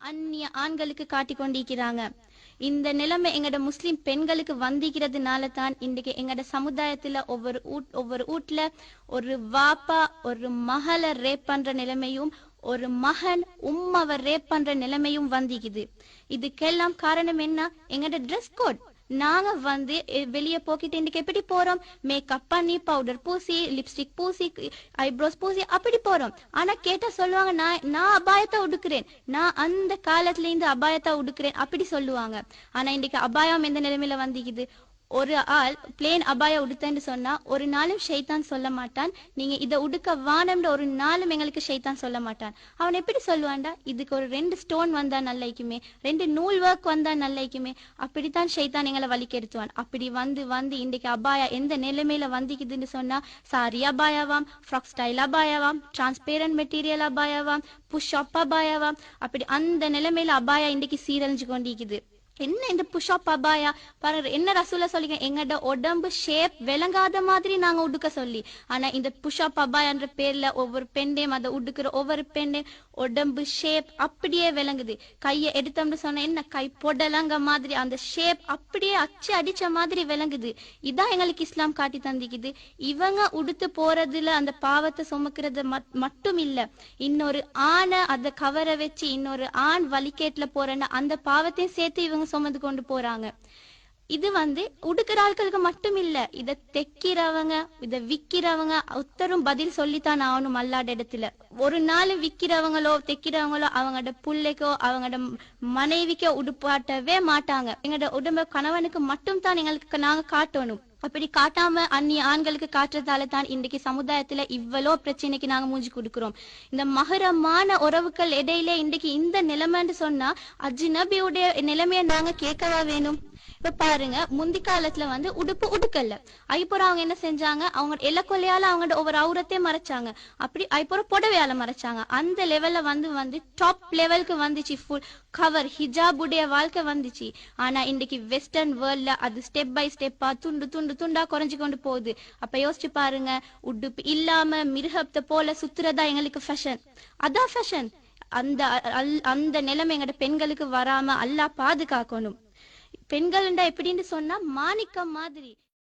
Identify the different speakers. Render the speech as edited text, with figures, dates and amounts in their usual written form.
Speaker 1: அந்நிய ஆண்களுக்கு காட்டி கொண்டிருக்கிறாங்க. இந்த நிலைமை எங்கட முஸ்லிம் பெண்களுக்கு வந்திக்கிறதுனால தான் இன்றைக்கு எங்கட சமுதாயத்துல ஒவ்வொரு வீட்ல ஒரு வாப்பா ஒரு மகளை ரேப் பண்ற நிலைமையும் ஒரு மகன் உம்மாவை ரேப் பண்ற நிலைமையும் வந்திக்குது. இதுக்கெல்லாம் காரணம் என்ன? எங்கட ட்ரெஸ் கோட். நாங்க வெளியே போக்கிட்டு இன்னைக்கு எப்படி போறோம்? மேக்கப் பண்ணி பவுடர் பூசி லிப்ஸ்டிக் பூசி ஐப்ரோஸ் பூசி அப்படி போறோம். ஆனா கேட்டா சொல்லுவாங்க நான் அபாயத்தை உடுக்கிறேன், நான் அந்த காலத்துல இருந்து அபாயத்தை உடுக்கிறேன் அப்படி சொல்லுவாங்க. ஆனா இன்னைக்கு அபாயம் எந்த நிலைமையில வந்திக்குது? ஒரு ஆள் பிளேன் அபாயம் உடுத்தன்னு சொன்னா ஒரு நாளும் ஷைத்தான் சொல்ல மாட்டான், நீங்க இதை உடுக்க வானம்ன்ற ஒரு நாளும் எங்களுக்கு ஷைத்தான் சொல்ல மாட்டான். அவன் எப்படி சொல்லுவான்டா, இதுக்கு ஒரு 2 ஸ்டோன் வந்தா நல்லைக்குமே, 2 நூல் ஒர்க் வந்தா நல்லைக்குமே, அப்படித்தான் ஷைத்தான் எங்களை வலிக்கெடுத்துவான். அப்படி வந்து இன்றைக்கு அபாயா எந்த நிலைமையில வந்திக்குதுன்னு சொன்னா சாரி அபாயாவாம், ஃப்ராக் ஸ்டைல் அபாயாவாம், டிரான்ஸ்பேரண்ட் மெட்டீரியல் அபாயாவாம், புஷ் அப் அபாயாவாம். அப்படி அந்த நிலைமையில அபாயா இன்றைக்கு சீரழிஞ்சு கொண்டிருக்குது. என்ன இந்த புஷ்அப் அபாயா பாருங்க, என்ன ரசூல சொல்லிங்க, எங்கட உடம்பு ஷேப் விளங்காத மாதிரி நாங்க உடுக்க சொல்லி. ஆனா இந்த புஷ்அப் அபாயான்ற பேர்ல ஒவ்வொரு பெண்டையும் அதை உடுக்கிற ஒவ்வொரு பெண்டையும் உடம்பு ஷேப் அப்படியே விளங்குது. கையை எடுத்தோம்னு சொன்ன என்ன கை பொடலங்க மாதிரி அந்த ஷேப் அப்படியே அச்சு அடிச்ச மாதிரி விளங்குது. இதான் எங்களுக்கு இஸ்லாம் காட்டி தந்திக்குது. இவங்க உடுத்து போறதுல அந்த பாவத்தை சுமக்கிறது மட்டும் இல்ல, இன்னொரு ஆணை அதை கவர வச்சு இன்னொரு ஆண் வலிக்கேட்ல போறேன்னு அந்த பாவத்தையும் சேர்த்து இவங்க சுமந்து கொண்டு போறாங்க. இது உடுக்கிற ஆட்களுக்கு மட்டும் இல்ல, இத தைக்கிறவங்க இத விக்கிறவங்க ஒத்தரும் பதில் சொல்லித்தான் ஆகணும். அல்லாட இடத்துல ஒரு நாள் விக்கிறவங்களோ தைக்கிறவங்களோ அவங்களோட பிள்ளைக்கோ அவங்களோட மனைவிக்கோ உடுப்பாட்டவே மாட்டாங்க. எங்களோட உடம்ப கணவனுக்கு மட்டும் தான் நாங்க காட்டணும். அப்படி காட்டாம அந்நிய ஆண்களுக்கு காட்டுறதால தான் இன்றைக்கு சமுதாயத்துல இவ்வளோ பிரச்சனைக்கு நாங்க மூஞ்சி கொடுக்கிறோம். இந்த மகரமான உறவுகள் இடையில இன்றைக்கு இந்த நிலைமைன்னு சொன்னா அஜ்னபியுடைய நிலைமைய நாங்க கேட்கவா வேணும்? இப்ப பாருங்க, முந்தி காலத்துல உடுப்பு உடுக்கல்ல, ஐப்புறம் அவங்க என்ன செஞ்சாங்க, அவங்க இலக்கொலையால அவங்களோட ஒவ்வொரு அவுரத்தையும் மறைச்சாங்க. அப்படி ஐப்புறம் புடவையால மறைச்சாங்க. அந்த லெவல்ல டாப் லெவலுக்கு வந்துச்சு, ஃபுல் கவர் ஹிஜாப் உடைய வாழ்க்கை வந்துச்சு. ஆனா இன்னைக்கு வெஸ்டர்ன் வேர்ல்ட்ல அது ஸ்டெப் பை ஸ்டெப்பா துண்டா குறைஞ்சு கொண்டு போகுது. அப்ப யோசிச்சு பாருங்க, உடுப்பு இல்லாம மிருகத்தை போல சுத்துறதா எங்களுக்கு ஃபேஷன். அதான் ஃபேஷன். அந்த நிலைமை எங்கட பெண்களுக்கு வராம அல்லாஹ் பாதுகாக்கணும். பெண்கள் எப்படின்னு சொன்னா மாணிக்கம் மாதிரி.